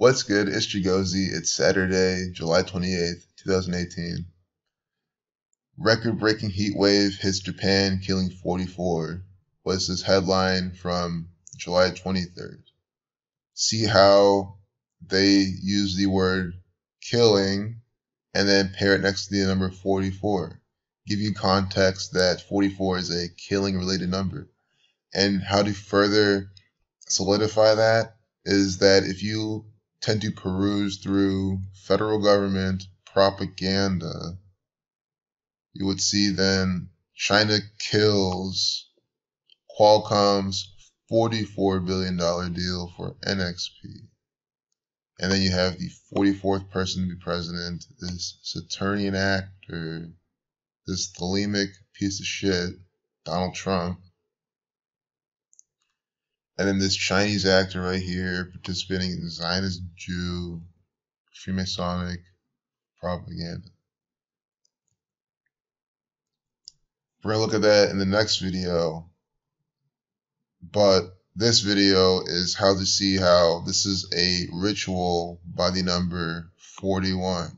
What's good? It's Chigozy. It's Saturday, July 28th, 2018. Record-breaking heat wave hits Japan, killing 44. Was this headline from July 23rd. See how they use the word killing and then pair it next to the number 44. Give you context that 44 is a killing-related number. And how to further solidify that is that if you tend to peruse through federal government propaganda, you would see then China kills Qualcomm's $44 billion deal for NXP. And then you have the 44th person to be president, this Saturnian actor, this thelemic piece of shit, Donald Trump. And then this Chinese actor right here participating in Zionist Jew, Freemasonic propaganda. We're going to look at that in the next video. But this video is how to see how this is a ritual by the number 41.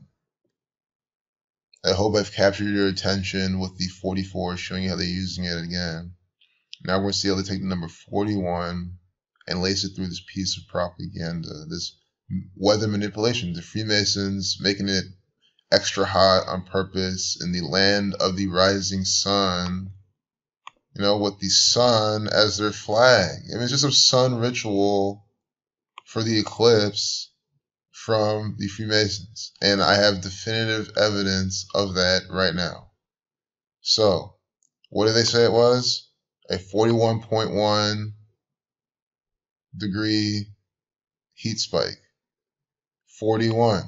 I hope I've captured your attention with the 44, showing you how they're using it again. Now we're going to see how they take the number 41 and lace it through this piece of propaganda, this weather manipulation. The Freemasons making it extra hot on purpose in the land of the rising sun, you know, with the sun as their flag. I mean, it's just a sun ritual for the eclipse from the Freemasons. And I have definitive evidence of that right now. So, what did they say it was? A 41.1 degree heat spike. 41.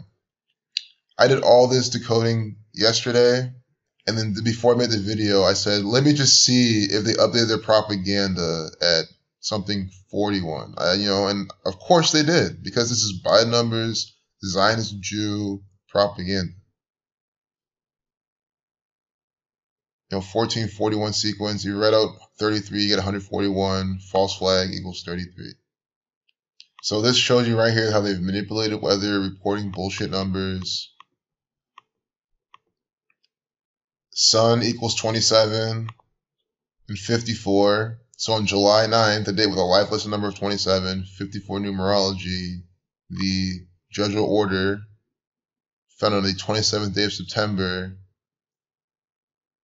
I did all this decoding yesterday, and then before I made the video, I said, let me just see if they updated their propaganda at something 41. And of course they did, because this is by numbers, Zionist Jew propaganda. 1441 sequence, you read out 33, you get 141, false flag equals 33. So this shows you right here how they've manipulated weather, reporting bullshit numbers. Sun equals 27 and 54. So on July 9th, the date with a life lesson number of 27, 54 numerology, the judge will order, found on the 27th day of September,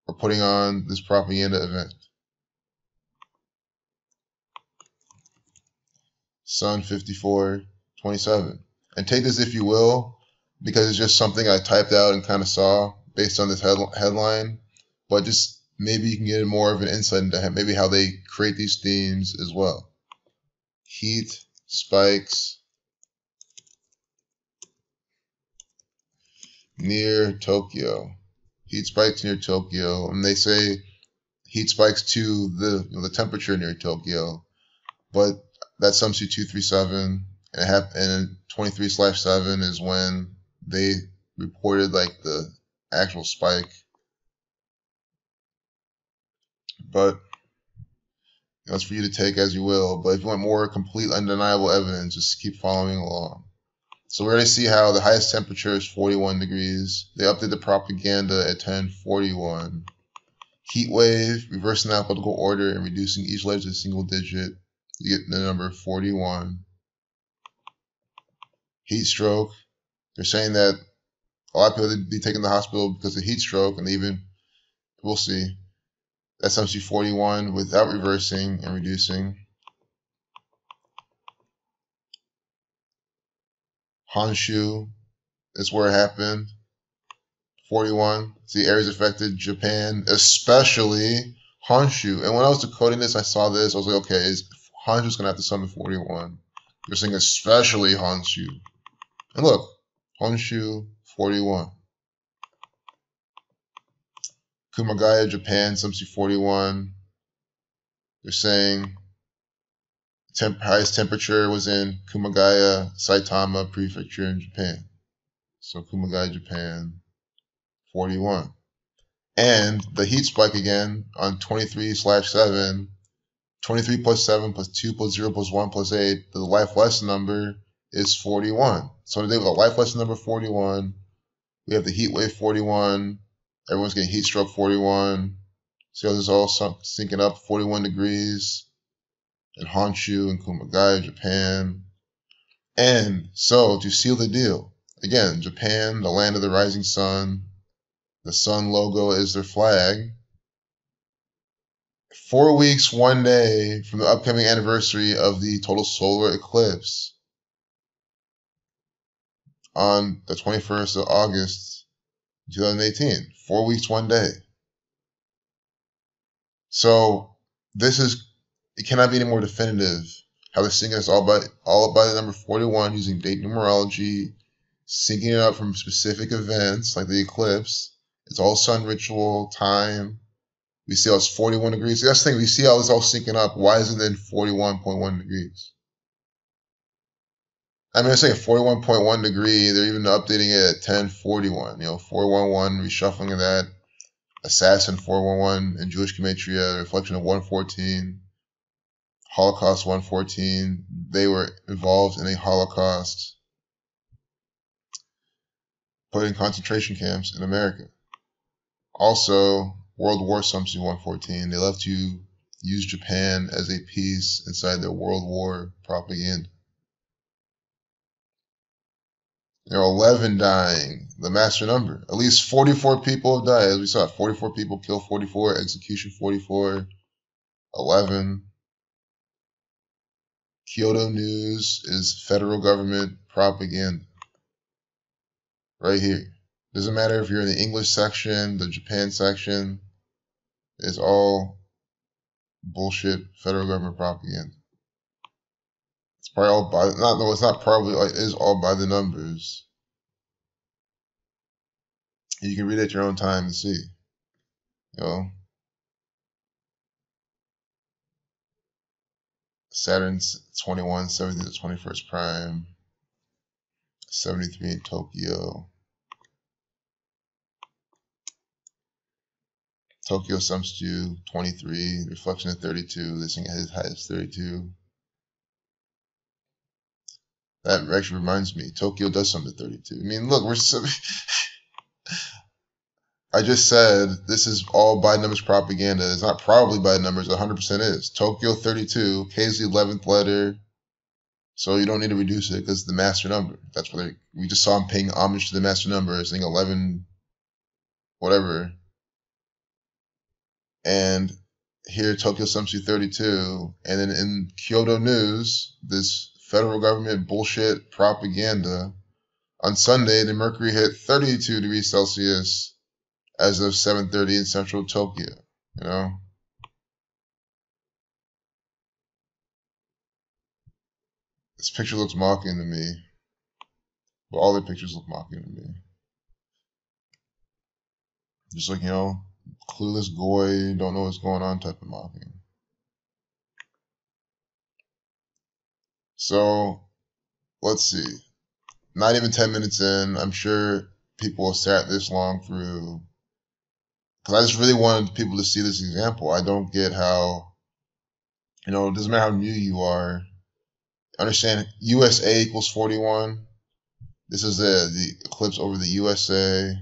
or putting on this propaganda event. Sun 54, 27. And take this if you will, because it's just something I typed out and kind of saw based on this headline. But just maybe you can get more of an insight into maybe how they create these themes as well. Heat spikes near Tokyo. Heat spikes near Tokyo, and they say heat spikes to the temperature near Tokyo, but that's sums to 237, and 23/7 is when they reported like the actual spike. But that's for you to take as you will. But if you want more complete, undeniable evidence, just keep following along. So we already see how the highest temperature is 41 degrees. They updated the propaganda at 1041. Heat wave, reversing the alphabetical order and reducing each letter to a single digit. You get the number 41. Heat stroke. They're saying that a lot of people would be taken to the hospital because of heat stroke, and we'll see. That sums to 41 without reversing and reducing. Honshu is where it happened. 41. See, areas affected Japan, especially Honshu. And when I was decoding this, I saw this. I was like, okay, Honshu's going to have to summon 41. They're saying especially Honshu. And look, Honshu 41. Kumagaya, Japan, sums to 41. They're saying highest temperature was in Kumagaya, Saitama Prefecture in Japan. So Kumagaya, Japan, 41. And the heat spike again on 23/7, 23 plus 7 plus 2 plus 0 plus 1 plus 8, the life lesson number is 41. So today with a life lesson number 41, we have the heat wave 41. Everyone's getting heat stroke 41. See how this is all syncing up? 41 degrees in Honshu and Kumagai, Japan. And so to seal the deal, again, Japan, the land of the rising sun, the sun logo is their flag. 4 weeks, 1 day from the upcoming anniversary of the total solar eclipse on the 21st of August, 2018. 4 weeks, 1 day. So this is, it cannot be any more definitive how they're syncing us all by the number 41 using date numerology, syncing it up from specific events like the eclipse. It's all sun ritual, time. We see how it's 41 degrees. That's the thing, we see how it's all syncing up. Why is it then 41.1 degrees? I mean, I'm saying 41.1 degree. They're even updating it at 1041. 411, reshuffling of that. Assassin 411 in Jewish gematria, reflection of 114. Holocaust 114. They were involved in a Holocaust, put in concentration camps in America. Also, World War something 114. They love to use Japan as a piece inside their World War propaganda. 11 dying, the master number. At least 44 people have died. As we saw, 44 people killed 44, execution 44, 11. Kyoto News is federal government propaganda. Right here. Doesn't matter if you're in the English section, the Japan section. It's all bullshit federal government propaganda. It's probably all by, it's not probably, it is all by the numbers. And you can read it at your own time and see. Saturn's 21, 70 to 21st prime, 73 in Tokyo. Tokyo sums to 23, reflection of 32. This thing at his height is 32. That actually reminds me, Tokyo does sum to 32. I mean, look, we're so. I just said this is all by numbers propaganda. It's not probably by numbers, 100% is. Tokyo 32, K is the 11th letter, so you don't need to reduce it because it's the master number. That's what we just saw him paying homage to the master number, saying 11, whatever. And here Tokyo sums to 32, and then in Kyoto News, this federal government bullshit propaganda, on Sunday the mercury hit 32 degrees Celsius as of 7:30 in central Tokyo. This picture looks mocking to me, but all the pictures look mocking to me. Just like, clueless goy, don't know what's going on type of mocking. So, let's see. Not even 10 minutes in, I'm sure people have sat this long through, because I just really wanted people to see this example. I don't get how, it doesn't matter how new you are. Understand, USA equals 41. This is the eclipse over the USA.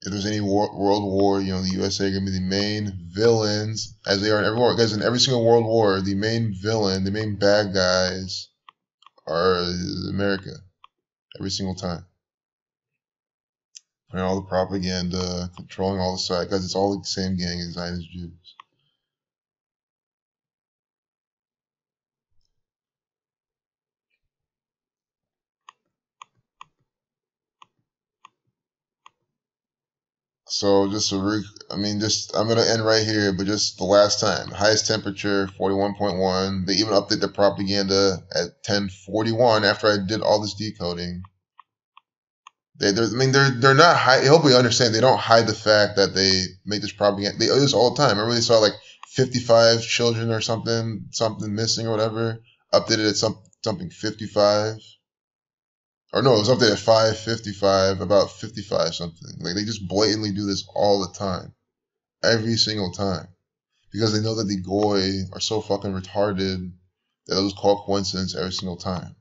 If there's any world war, the USA are going to be the main villains, as they are in every war. Because in every single world war, the main villain, the main bad guys are America. Every single time. Putting all the propaganda, controlling all the sides, because it's all the same gang as Zionist Jews. So I'm going to end right here, but just the last time. Highest temperature, 41.1. They even update the propaganda at 10:41 after I did all this decoding. They're not hide. I hope we understand. They don't hide the fact that they make this propaganda. They do this all the time. Remember they saw like 55 children or something missing or whatever. Updated at something 55. Or no, it was updated at 5:55, about 55 something. Like they just blatantly do this all the time, every single time, because they know that the goy are so fucking retarded that they'll just call coincidence every single time.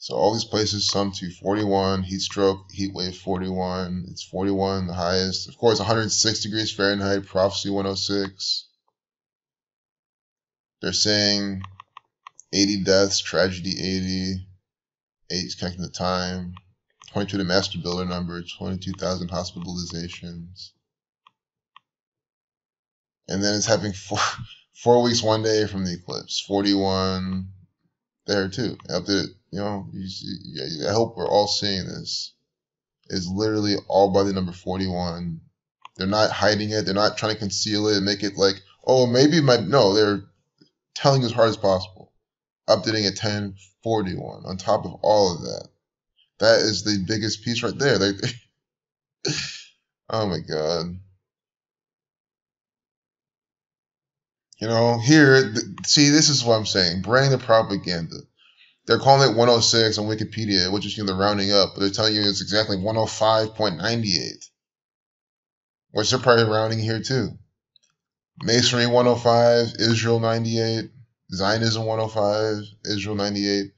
So all these places sum to 41, heat stroke, heat wave 41. It's 41, the highest. Of course, 106 degrees Fahrenheit, prophecy 106. They're saying 80 deaths, tragedy 80. 8 is connecting the time. 22 the master builder number, 22,000 hospitalizations. And then it's having 4 weeks, 1 day from the eclipse. 41 there too. Up to, you know, I hope we're all seeing this. It's literally all by the number 41. They're not hiding it. They're not trying to conceal it and make it like, oh, maybe no, they're telling you as hard as possible. Updating at 1041 on top of all of that. That is the biggest piece right there. Oh my God. You know, here, see, this is what I'm saying. Branding the propaganda. They're calling it 106 on Wikipedia, which is, you know, they're rounding up, but they're telling you it's exactly 105.98. Which they're probably rounding here too. Masonry 105, Israel 98, Zionism 105, Israel 98,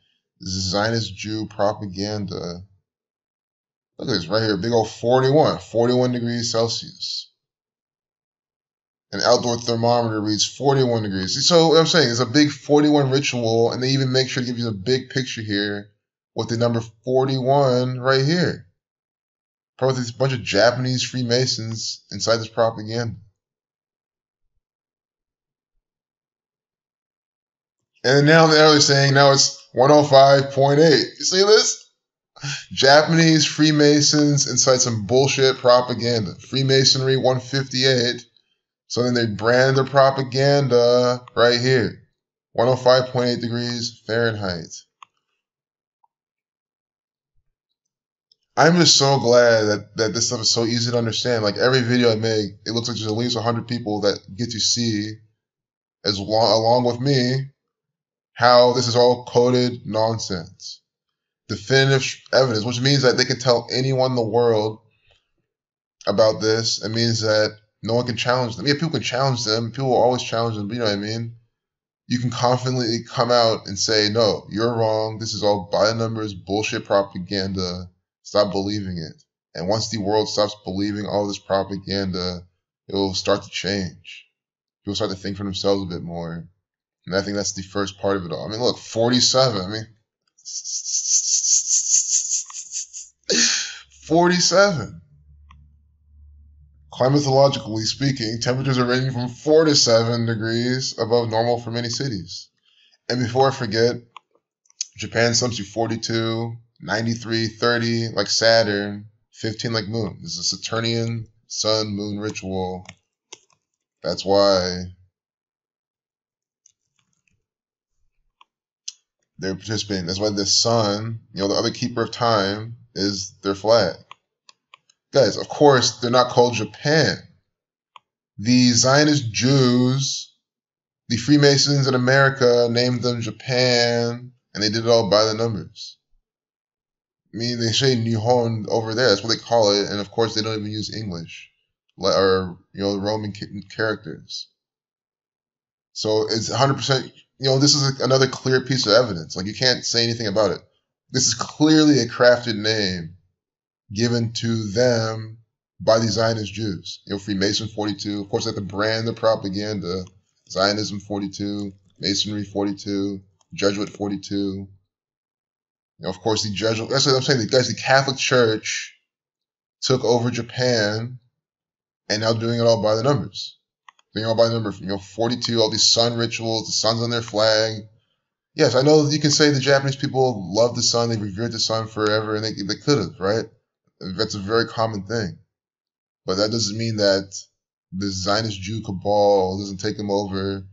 Zionist Jew propaganda. Look at this right here, big old 41 degrees Celsius. An outdoor thermometer reads 41 degrees. So what I'm saying is a big 41 ritual, and they even make sure to give you a big picture here with the number 41 right here. Probably with a bunch of Japanese Freemasons inside this propaganda. And now they're saying now it's 105.8. You see this? Japanese Freemasons inside some bullshit propaganda. Freemasonry 158. So then they brand their propaganda right here. 105.8 degrees Fahrenheit. I'm just so glad that this stuff is so easy to understand. Like every video I make, it looks like there's at least 100 people that get to see, along with me, how this is all coded nonsense. Definitive evidence, which means that they can tell anyone in the world about this. It means that no one can challenge them. Yeah, people can challenge them. People will always challenge them, but you know what I mean? You can confidently come out and say, no, you're wrong. This is all by the numbers, bullshit propaganda. Stop believing it. And once the world stops believing all this propaganda, it will start to change. People start to think for themselves a bit more. And I think that's the first part of it all. I mean, look, 47. I mean, 47. Climatologically speaking, temperatures are ranging from 4 to 7 degrees above normal for many cities. And before I forget, Japan sums to 42, 93, 30 like Saturn, 15 like Moon. This is a Saturnian sun-moon ritual. That's why they're participating. That's why the sun, you know, the other keeper of time, is their flag. Guys, of course, they're not called Japan. The Zionist Jews, the Freemasons in America named them Japan, and they did it all by the numbers. I mean, they say Nihon over there. That's what they call it. And of course, they don't even use English or, you know, Roman characters. So it's 100%, you know, this is another clear piece of evidence. Like, you can't say anything about it. This is clearly a crafted name given to them by the Zionist Jews. You know, Freemason 42. Of course, they have to brand the propaganda. Zionism 42. Masonry 42. Jesuit 42. You know, of course, the Jesuit. That's what I'm saying. The Catholic Church took over Japan and now doing it all by the numbers. Doing it all by the number. You know, 42, all these sun rituals, the sun's on their flag. Yes, I know you can say the Japanese people love the sun, they revered the sun forever, and they could have, right? That's a very common thing. But that doesn't mean that the Zionist Jew cabal doesn't take them over.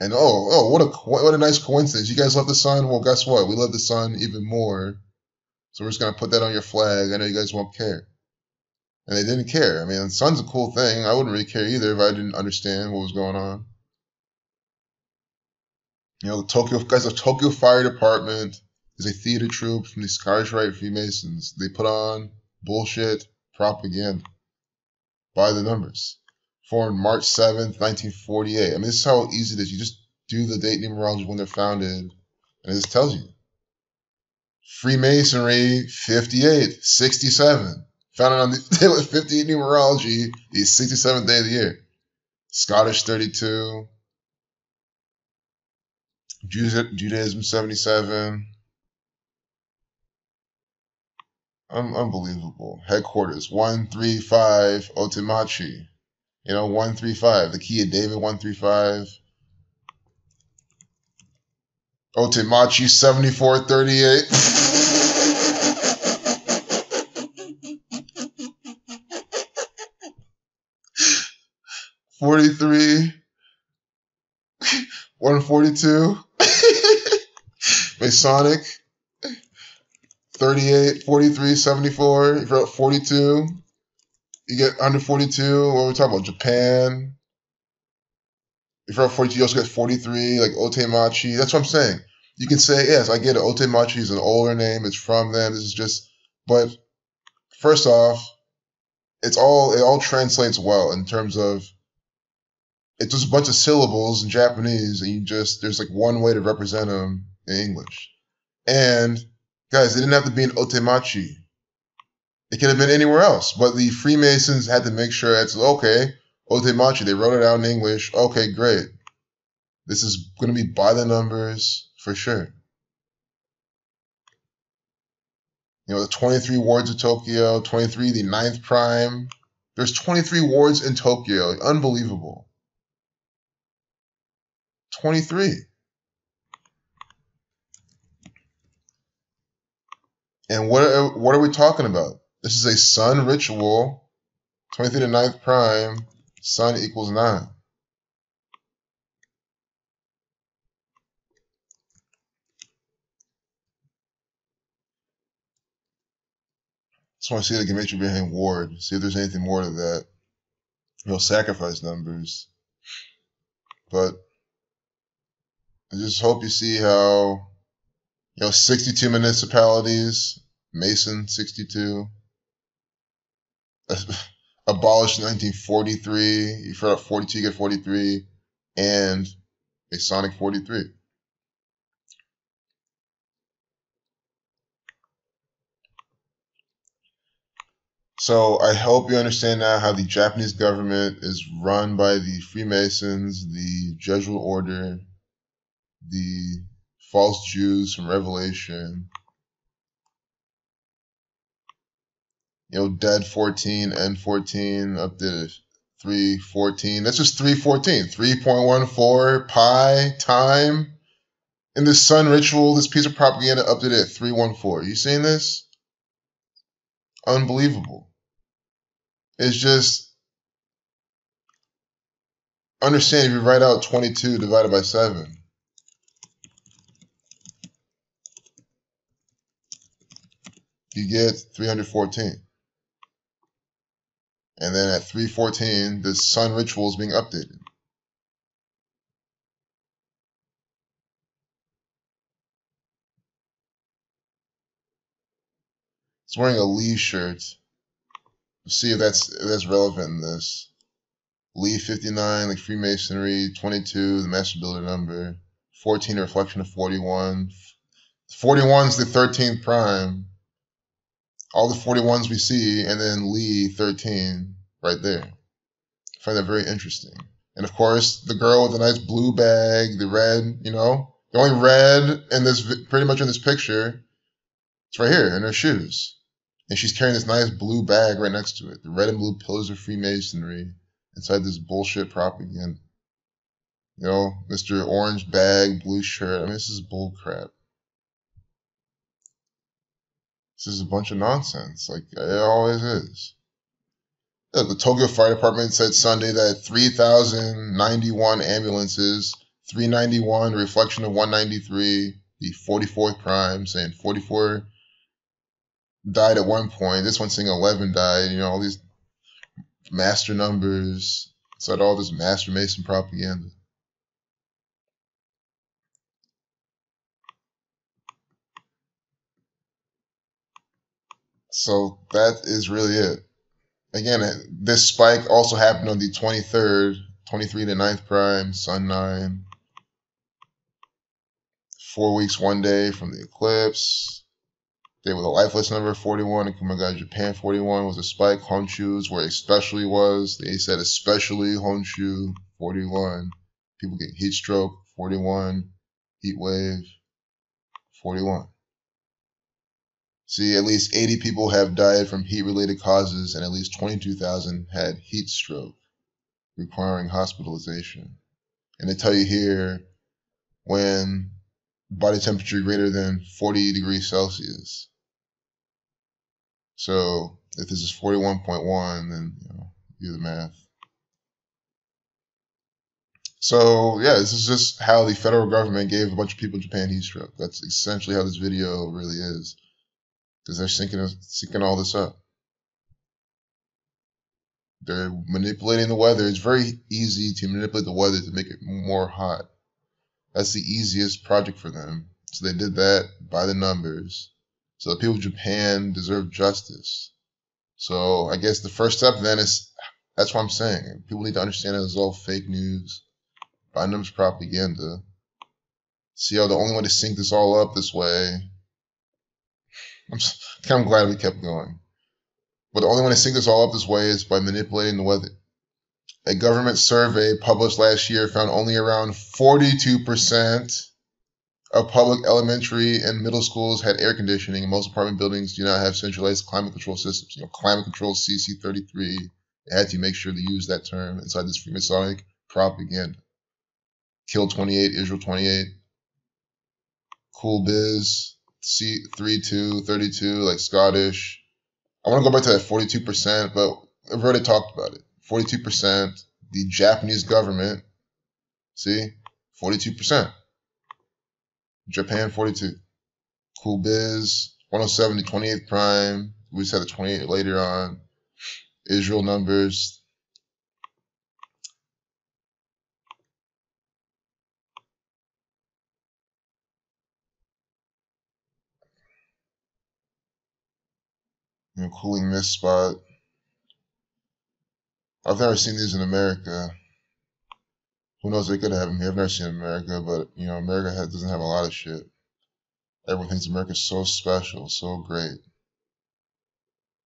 And what a nice coincidence. You guys love the sun? Well, guess what? We love the sun even more. So we're just going to put that on your flag. I know you guys won't care. And they didn't care. I mean, the sun's a cool thing. I wouldn't really care either if I didn't understand what was going on. You know, the Tokyo Fire Department is a theater troupe from the Scottish Rite Freemasons. They put on bullshit propaganda by the numbers. Formed March 7th, 1948. I mean, this is how easy it is. You just do the date numerology when they're founded, and it just tells you. Freemasonry, 58, 67. Founded on the day with 58 numerology, the 67th day of the year. Scottish, 32. Judaism, 77. Unbelievable. Headquarters, 135, Otemachi. 135. The Key of David, 135. Otemachi, 7438. 43. 142. Masonic, 38, 43, 74. If you're at 42, you get under 42. What are we talking about? Japan. If you're at 42, you also get 43, like Otemachi. That's what I'm saying. You can say, yes, I get it. Otemachi is an older name. It's from them. This is just, but first off, it all translates well in terms of it's just a bunch of syllables in Japanese, and there's like one way to represent them in English. And guys, it didn't have to be in Otemachi. It could have been anywhere else, but the Freemasons had to make sure it's okay. Otemachi, they wrote it out in English. Okay, great. This is going to be by the numbers for sure. The 23 wards of Tokyo, 23, the 9th prime. There's 23 wards in Tokyo. Unbelievable. 23. And what are we talking about? This is a sun ritual. 23 to 9th prime. Sun equals 9. Just want to see the Gematria behind ward. See if there's anything more to that. Sacrifice numbers. But I just hope you see how 62 municipalities, Mason 62, abolished in 1943. If you're at 42, you get 43, and Masonic 43. So I hope you understand now how the Japanese government is run by the Freemasons, the Jesuit order, the false Jews from Revelation, dead 14, end 14, up to 314. That's just 314. 3.14 pi time. In the sun ritual, this piece of propaganda updated at 314. You seeing this? Unbelievable. It's just, understand if you write out 22 divided by 7. You get 314. And then at 314, the sun ritual is being updated. It's wearing a Lee shirt. Let's see if that's relevant in this. Lee 59, like Freemasonry, 22, the master builder number, 14, a reflection of 41. 41 is the 13th prime. All the 41s we see, and then Lee 13 right there. I find that very interesting. And of course, the girl with the nice blue bag, the red, the only red in this, pretty much in this picture, it's right here in her shoes. And she's carrying this nice blue bag right next to it. The red and blue pillars of Freemasonry inside this bullshit propaganda. Mr. Orange bag, blue shirt. I mean, this is bull crap. This is a bunch of nonsense, like it always is. The Tokyo Fire Department said Sunday that 3,091 ambulances, 391, a reflection of 193, the 44th prime, saying 44 died at one point. This one's saying 11 died. All these master numbers. Said all this Master Mason propaganda. So that is really it. Again, this spike also happened on the 23rd, 23 to 9th prime, Sun 9. 4 weeks, 1 day from the eclipse. They were the lifeless number 41. And Kumagai, Japan 41 was a spike. Honshu is where especially was. They said especially Honshu 41. People get heat stroke 41. Heat wave 41. See, at least 80 people have died from heat-related causes, and at least 22,000 had heat stroke, requiring hospitalization. And they tell you here when body temperature greater than 40 degrees Celsius. So if this is 41.1, then do the math. So yeah, this is just how the federal government gave a bunch of people in Japan heat stroke. That's essentially how this video really is, because they're syncing all this up. They're manipulating the weather. It's very easy to manipulate the weather to make it more hot. That's the easiest project for them. So they did that by the numbers. So the people of Japan deserve justice. So I guess the first step then is, that's what I'm saying. People need to understand that it's all fake news, by numbers propaganda. See how the only way to sync this all up this way, I'm kind of glad we kept going. But the only way to sync this all up this way is by manipulating the weather. A government survey published last year found only around 42% of public elementary and middle schools had air conditioning, and most apartment buildings do not have centralized climate control systems. Climate control CC33. They had to make sure to use that term inside this Freemasonic propaganda. Kill 28, Israel 28. Cool Biz, C32, 32, like Scottish. I want to go back to that 42%, but I've already talked about it. 42%, the Japanese government, see, 42%. Japan, 42. Cool Biz, 107 to 28th prime. We just had the 28 later on. Israel numbers. Cooling mist spot. I've never seen these in America. Who knows, they could have them here. I've never seen in America, but, America doesn't have a lot of shit. Everyone thinks America's so special, so great.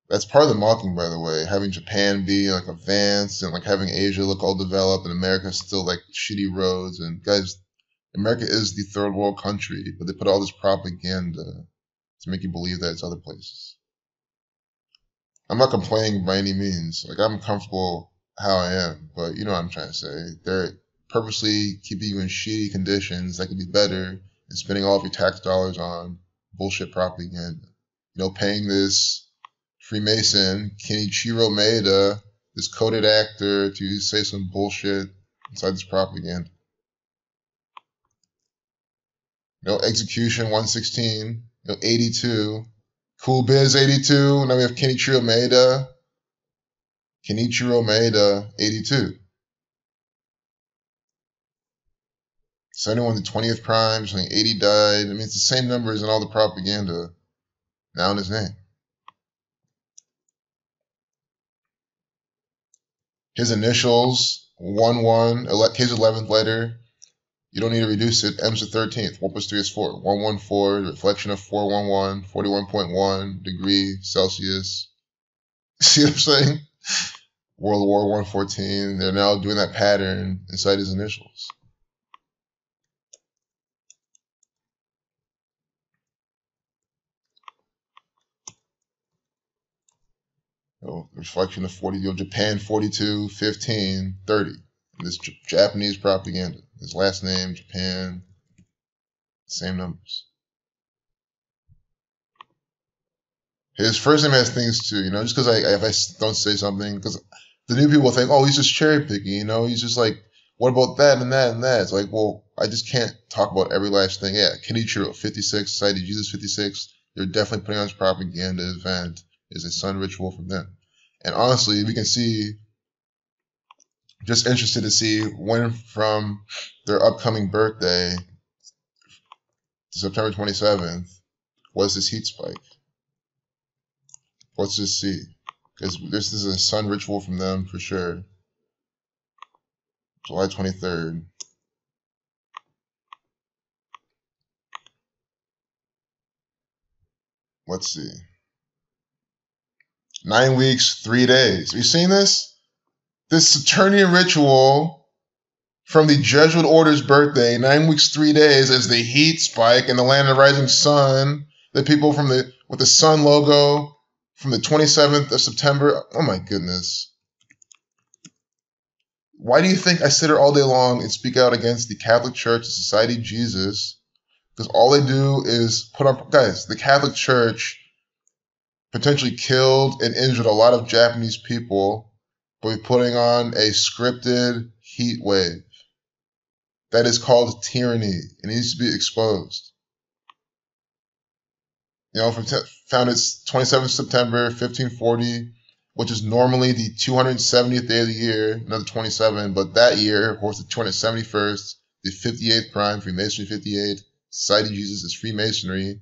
That's part of the mocking, by the way. Having Japan be like advanced and like having Asia look all developed and America still like shitty roads. And guys, America is the third world country, but they put all this propaganda to make you believe that it's other places. I'm not complaining by any means. Like, I'm comfortable how I am, but you know what I'm trying to say. They're purposely keeping you in shitty conditions that could be better and spending all of your tax dollars on bullshit propaganda. Paying this Freemason, Kenichiro Maeda, this coded actor, to say some bullshit inside this propaganda. Execution 116, 82. Cool Biz 82. Now we have Kenichiro Maeda. Kenichiro Maeda 82. 71 to 20th prime, something 80 died. I mean, it's the same numbers in all the propaganda now in his name. His initials, 1-1, his 11th letter. You don't need to reduce it. M's the 13th. 1 plus 3 is 4. 114, the reflection of 411, 41.1 degree Celsius. See what I'm saying? World War 114. They're now doing that pattern inside his initials. Reflection of 40, Japan 42, 15, 30. And this Japanese propaganda. His last name, Japan, same numbers. His first name has things too, just because if I don't say something, because the new people think, oh, he's just cherry picking, he's just like, what about that and that and that? It's like, well, I just can't talk about every last thing. Yeah, Kenichiro 56, cited Jesus 56. They're definitely putting on this propaganda event. Is a sun ritual from them. And honestly, we can see, just interested to see when from their upcoming birthday to September 27th, was this heat spike? Let's just see. Because this is a sun ritual from them for sure. July 23rd. let's see. 9 weeks, 3 days. Have you seen this? This Saturnian ritual from the Jesuit order's birthday, 9 weeks, 3 days, as the heat spike in the land of the rising sun. The people with the sun logo from the 27th of September. Oh my goodness. Why do you think I sit here all day long and speak out against the Catholic Church, the Society of Jesus? Because all they do is put up, guys, the Catholic Church potentially killed and injured a lot of Japanese people by putting on a scripted heat wave. That is called tyranny. It needs to be exposed. You know, founded 27th September 1540, which is normally the 270th day of the year, another 27, but that year, of course, the 271st, the 58th prime, Freemasonry 58, Society of Jesus is Freemasonry.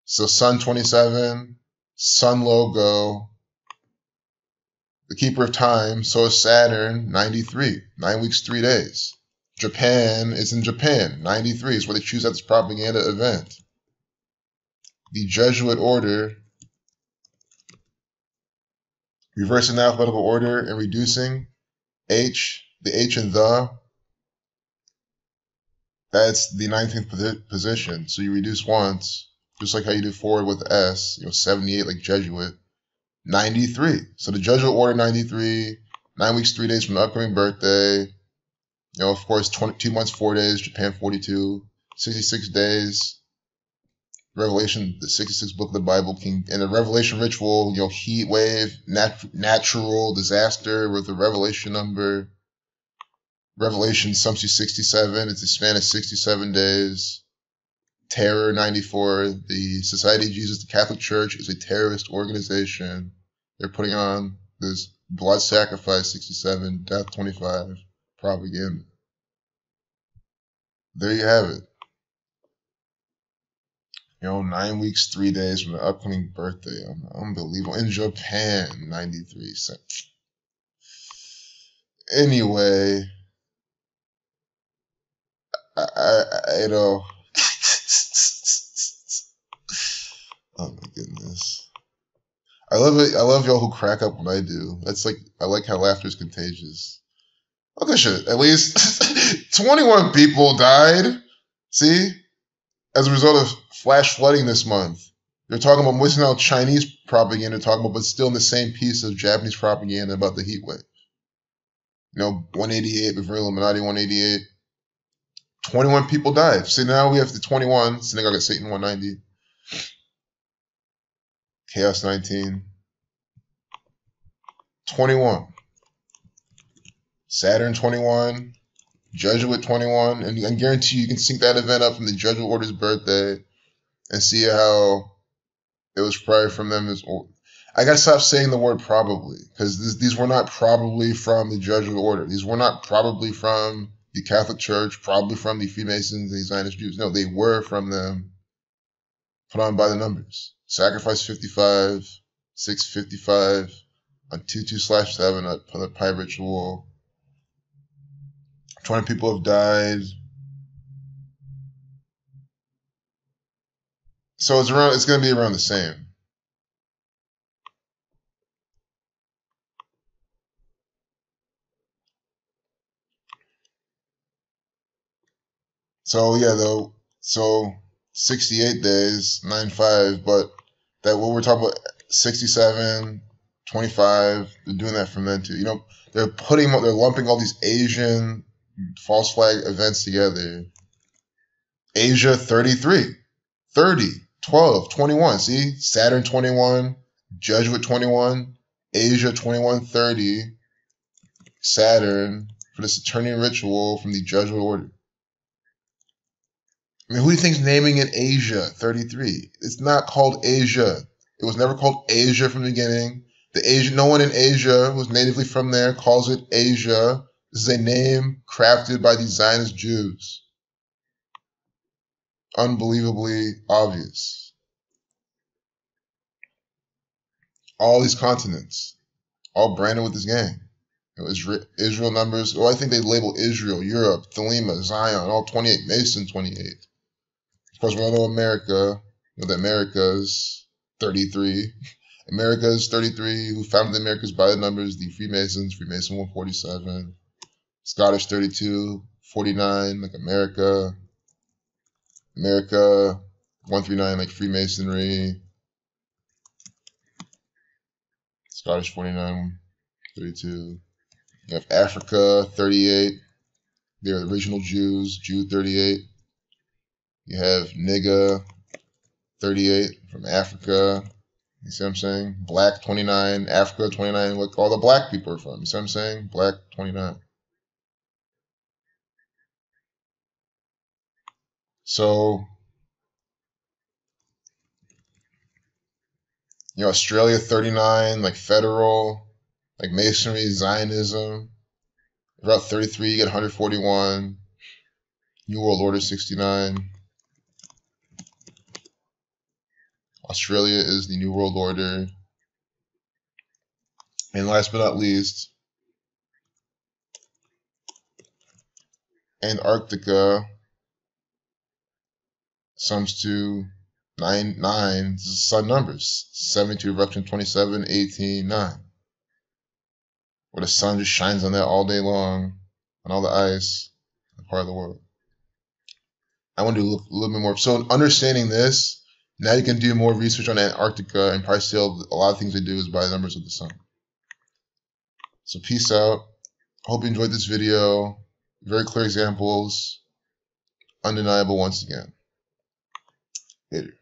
So Sun 27, Sun logo, the Keeper of Time, so is Saturn 93, 9 weeks, 3 days. Japan is in Japan, 93 is where they choose at this propaganda event. The Jesuit order, reversing the alphabetical order and reducing H, the H and the, that's the 19th position. So you reduce once, just like how you do forward with S, 78 like Jesuit, 93. So the Jesuit order 93, 9 weeks, 3 days from the upcoming birthday. Of course, 22 months, 4 days, Japan 42, 66 days. Revelation, the 66th book of the Bible, and the Revelation ritual, heat wave, natural disaster with the Revelation number. Revelation sums to 67. It's a span of 67 days. Terror 94. The Society of Jesus, the Catholic Church, is a terrorist organization. They're putting on this blood sacrifice 67, death 25, propaganda. There you have it. 9 weeks, 3 days from the upcoming birthday. Unbelievable. In Japan, 93 cents. Anyway, I know. Oh my goodness. I love it. I love y'all who crack up when I do. I like how laughter is contagious. Okay, shit. At least 21 people died. See? As a result of flash flooding this month. They're talking about missing out Chinese propaganda, but still in the same piece of Japanese propaganda about the heat wave. 188, Bavarian Illuminati 188. 21 people died. So now we have the 21. Synagogue of Satan 190. Chaos 19. 21. Saturn 21. Jesuit 21. And I guarantee you can sync that event up from the Jesuit order's birthday and see how it was probably from them. I gotta stop saying the word probably, because these were not probably from the Jesuit order. These were not probably from the Catholic Church, probably from the Freemasons and the Zionist Jews. No, they were from them, put on by the numbers. Sacrifice 55, 655, on 22/7 on the Pi ritual. 20 people have died. So it's going to be around the same. So yeah, though. So 68 days, 9/5, but that what we're talking about 67, 25. They're doing that from then too. They're lumping all these Asian false flag events together. Asia 33, 30, 12, 21. See, Saturn 21, Jesuit 21, Asia 21, 30, Saturn for the Saturnian ritual from the Jesuit order. I mean, who do you think's naming it Asia 33? It's not called Asia. It was never called Asia from the beginning. No one in Asia who's natively from there calls it Asia. This is a name crafted by the Zionist Jews. Unbelievably obvious. All these continents, all branded with this gang. Israel numbers. Well, I think they label Israel, Europe, Thelema, Zion, all 28. Mason 28. Of course, we all know America, the Americas. 33. Americas, 33. Who founded the Americas by the numbers? The Freemasons. Freemason 147. Scottish, 32. 49, like America. America, 139, like Freemasonry. Scottish, 49, 32. You have Africa, 38. They're the original Jews. Jew, 38. You have Nigga, 38, from Africa. You see what I'm saying? Black, 29. Africa, 29. What all the black people are from. You see what I'm saying? Black, 29. So, Australia, 39, like federal, like Masonry, Zionism. About 33, you get 141. New World Order, 69. Australia is the New World Order. And last but not least, Antarctica sums to 9. This is sun numbers. 72 eruption, 27, 18, 9. Where the sun just shines on that all day long, on all the ice, in that part of the world. I want to do a little bit more. So understanding this, now you can do more research on Antarctica and probably see a lot of things they do is by the numbers of the sun. So peace out. Hope you enjoyed this video. Very clear examples. Undeniable once again. Later.